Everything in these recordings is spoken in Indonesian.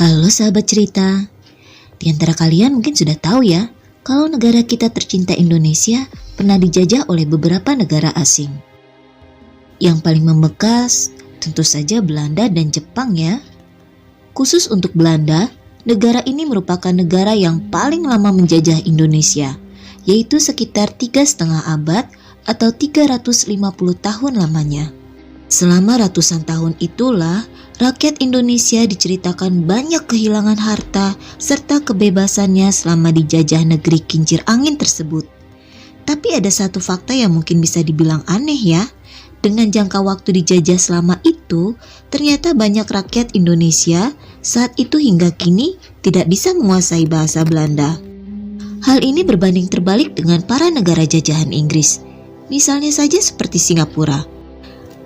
Halo sahabat cerita, di antara kalian mungkin sudah tahu ya, kalau negara kita tercinta Indonesia pernah dijajah oleh beberapa negara asing. Yang paling membekas tentu saja Belanda dan Jepang ya. Khusus untuk Belanda, negara ini merupakan negara yang paling lama menjajah Indonesia, yaitu sekitar 3,5 abad atau 350 tahun lamanya. Selama ratusan tahun itulah, rakyat Indonesia diceritakan banyak kehilangan harta serta kebebasannya selama dijajah negeri kincir angin tersebut. Tapi ada satu fakta yang mungkin bisa dibilang aneh ya. Dengan jangka waktu dijajah selama itu, ternyata banyak rakyat Indonesia saat itu hingga kini tidak bisa menguasai bahasa Belanda. Hal ini berbanding terbalik dengan para negara jajahan Inggris. Misalnya saja seperti Singapura.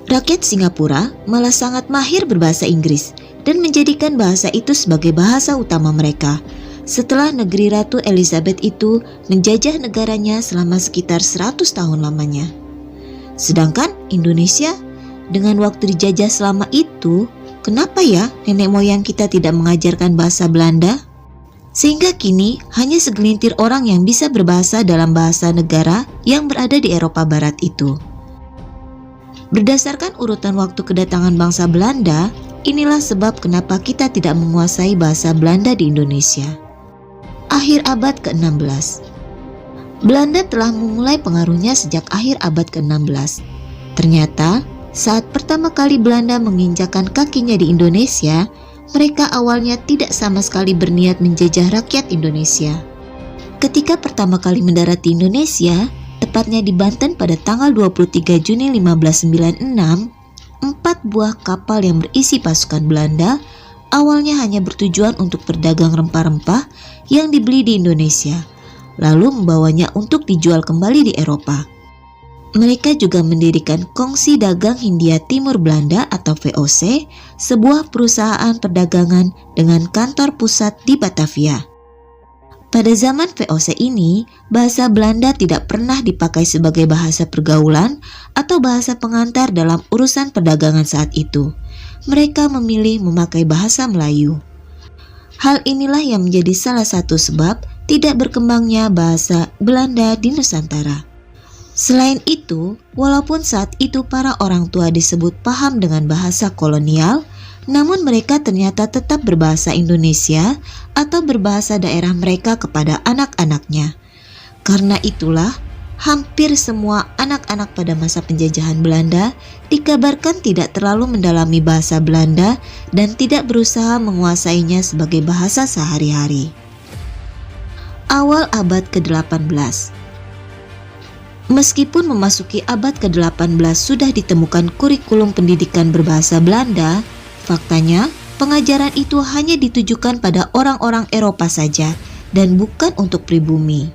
Rakyat Singapura malah sangat mahir berbahasa Inggris dan menjadikan bahasa itu sebagai bahasa utama mereka. Setelah negeri Ratu Elizabeth itu menjajah negaranya selama sekitar 100 tahun lamanya. Sedangkan Indonesia dengan waktu dijajah selama itu, kenapa ya nenek moyang kita tidak mengajarkan bahasa Belanda? Sehingga kini hanya segelintir orang yang bisa berbahasa dalam bahasa negara yang berada di Eropa Barat itu. Berdasarkan urutan waktu kedatangan bangsa Belanda, inilah sebab kenapa kita tidak menguasai bahasa Belanda di Indonesia. Akhir abad ke-16. Belanda telah memulai pengaruhnya sejak akhir abad ke-16. Ternyata, saat pertama kali Belanda menginjakkan kakinya di Indonesia, mereka awalnya tidak sama sekali berniat menjajah rakyat Indonesia. Ketika pertama kali mendarat di Indonesia, tepatnya di Banten pada tanggal 23 Juni 1596, 4 buah kapal yang berisi pasukan Belanda awalnya hanya bertujuan untuk berdagang rempah-rempah yang dibeli di Indonesia, lalu membawanya untuk dijual kembali di Eropa. Mereka juga mendirikan Kongsi Dagang Hindia Timur Belanda atau VOC, sebuah perusahaan perdagangan dengan kantor pusat di Batavia. Pada zaman VOC ini, bahasa Belanda tidak pernah dipakai sebagai bahasa pergaulan atau bahasa pengantar dalam urusan perdagangan saat itu. Mereka memilih memakai bahasa Melayu. Hal inilah yang menjadi salah satu sebab tidak berkembangnya bahasa Belanda di Nusantara. Selain itu, walaupun saat itu para orang tua disebut paham dengan bahasa kolonial, namun mereka ternyata tetap berbahasa Indonesia atau berbahasa daerah mereka kepada anak-anaknya. Karena itulah, hampir semua anak-anak pada masa penjajahan Belanda dikabarkan tidak terlalu mendalami bahasa Belanda dan tidak berusaha menguasainya sebagai bahasa sehari-hari. Awal abad ke-18. Meskipun memasuki abad ke-18 sudah ditemukan kurikulum pendidikan berbahasa Belanda, faktanya, pengajaran itu hanya ditujukan pada orang-orang Eropa saja dan bukan untuk pribumi.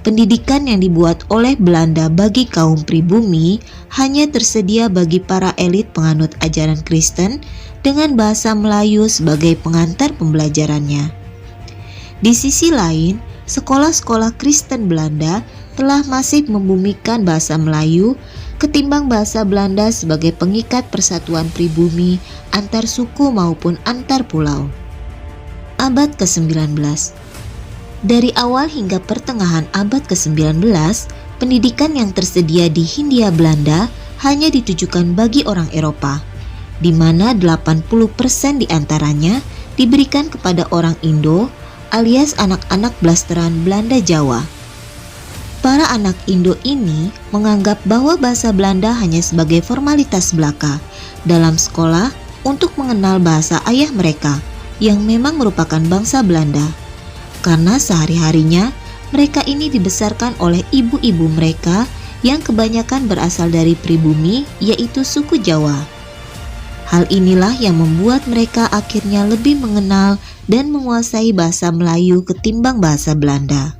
Pendidikan yang dibuat oleh Belanda bagi kaum pribumi hanya tersedia bagi para elit penganut ajaran Kristen dengan bahasa Melayu sebagai pengantar pembelajarannya. Di sisi lain, sekolah-sekolah Kristen Belanda telah masih membumikan bahasa Melayu ketimbang bahasa Belanda sebagai pengikat persatuan pribumi antar suku maupun antar pulau. Abad ke-19. Dari awal hingga pertengahan abad ke-19, pendidikan yang tersedia di Hindia Belanda hanya ditujukan bagi orang Eropa, di mana 80% diantaranya diberikan kepada orang Indo alias anak-anak blasteran Belanda Jawa. Para anak Indo ini menganggap bahwa bahasa Belanda hanya sebagai formalitas belaka dalam sekolah untuk mengenal bahasa ayah mereka yang memang merupakan bangsa Belanda. Karena sehari-harinya mereka ini dibesarkan oleh ibu-ibu mereka yang kebanyakan berasal dari pribumi, yaitu suku Jawa. Hal inilah yang membuat mereka akhirnya lebih mengenal dan menguasai bahasa Melayu ketimbang bahasa Belanda.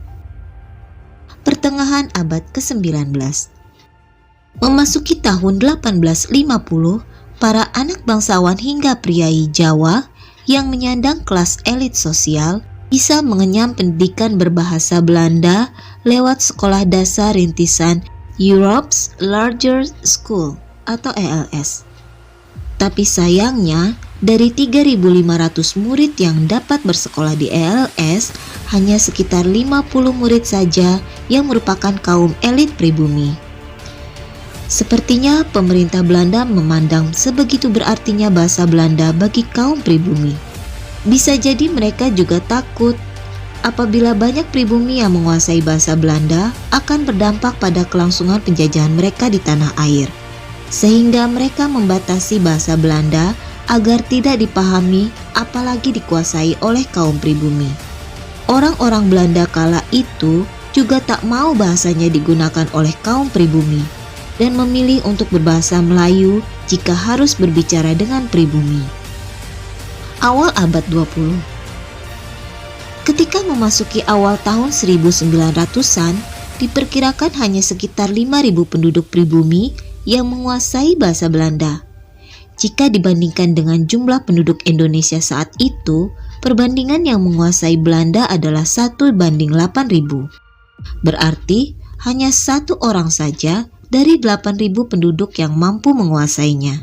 Pertengahan abad ke-19. Memasuki tahun 1850, para anak bangsawan hingga priai Jawa yang menyandang kelas elit sosial bisa mengenyam pendidikan berbahasa Belanda lewat sekolah dasar rintisan Europe's Larger School atau ELS. Tapi sayangnya, Dari 3.500 murid yang dapat bersekolah di ELS, hanya sekitar 50 murid saja yang merupakan kaum elit pribumi. Sepertinya pemerintah Belanda memandang sebegitu berartinya bahasa Belanda bagi kaum pribumi. Bisa jadi mereka juga takut apabila banyak pribumi yang menguasai bahasa Belanda akan berdampak pada kelangsungan penjajahan mereka di tanah air, sehingga mereka membatasi bahasa Belanda agar tidak dipahami apalagi dikuasai oleh kaum pribumi. Orang-orang Belanda kala itu juga tak mau bahasanya digunakan oleh kaum pribumi dan memilih untuk berbahasa Melayu jika harus berbicara dengan pribumi. Awal abad 20. Ketika memasuki awal tahun 1900-an, diperkirakan hanya sekitar 5.000 penduduk pribumi yang menguasai bahasa Belanda. Jika dibandingkan dengan jumlah penduduk Indonesia saat itu, perbandingan yang menguasai Belanda adalah 1:8.000. Berarti hanya 1 orang saja dari 8.000 penduduk yang mampu menguasainya.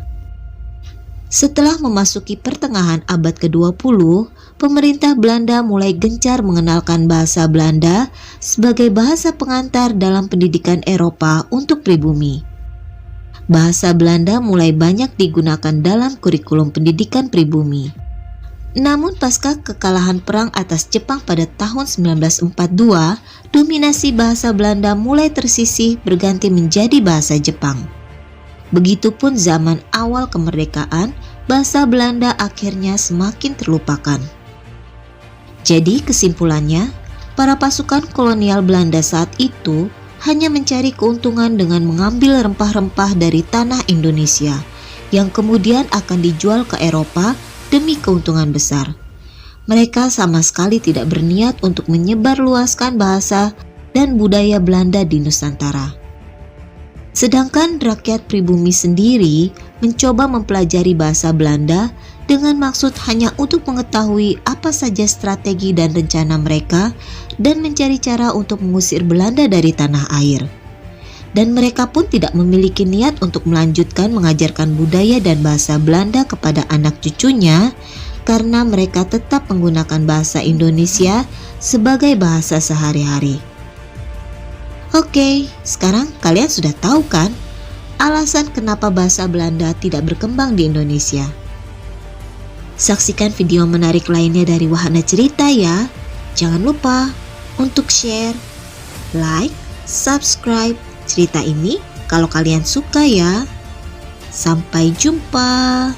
Setelah memasuki pertengahan abad ke-20, pemerintah Belanda mulai gencar mengenalkan bahasa Belanda sebagai bahasa pengantar dalam pendidikan Eropa untuk pribumi. Bahasa Belanda mulai banyak digunakan dalam kurikulum pendidikan pribumi. Namun pasca kekalahan perang atas Jepang pada tahun 1942, dominasi bahasa Belanda mulai tersisih berganti menjadi bahasa Jepang. Begitupun zaman awal kemerdekaan, bahasa Belanda akhirnya semakin terlupakan. Jadi kesimpulannya, para pasukan kolonial Belanda saat itu hanya mencari keuntungan dengan mengambil rempah-rempah dari tanah Indonesia yang kemudian akan dijual ke Eropa demi keuntungan besar. Mereka sama sekali tidak berniat untuk menyebarluaskan bahasa dan budaya Belanda di Nusantara. Sedangkan rakyat pribumi sendiri mencoba mempelajari bahasa Belanda dengan maksud hanya untuk mengetahui apa saja strategi dan rencana mereka dan mencari cara untuk mengusir Belanda dari tanah air. Dan mereka pun tidak memiliki niat untuk melanjutkan mengajarkan budaya dan bahasa Belanda kepada anak cucunya karena mereka tetap menggunakan bahasa Indonesia sebagai bahasa sehari-hari. Oke, sekarang kalian sudah tahu kan alasan kenapa bahasa Belanda tidak berkembang di Indonesia. Saksikan video menarik lainnya dari Wahana Cerita ya. Jangan lupa untuk share, like, subscribe cerita ini kalau kalian suka ya. Sampai jumpa.